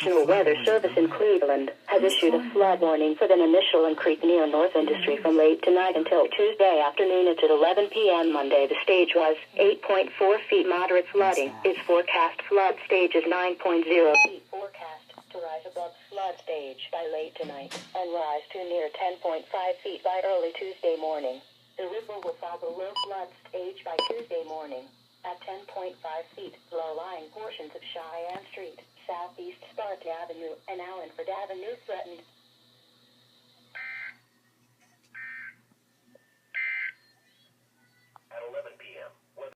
National Weather Service in Cleveland has issued a flood warning for the initial and Creek near North Industry from late tonight until Tuesday afternoon. It's at 11 p.m. Monday. The stage was 8.4 feet moderate flooding. Its forecast flood stage is 9.0 feet. Forecast to rise above flood stage by late tonight and rise to near 10.5 feet by early Tuesday morning. The river will fall below flood stage by Tuesday morning at 10.5 feet. Low-lying portions of Cheyenne Street, Southeast Spark Avenue, and Allenford Avenue threatened. At 11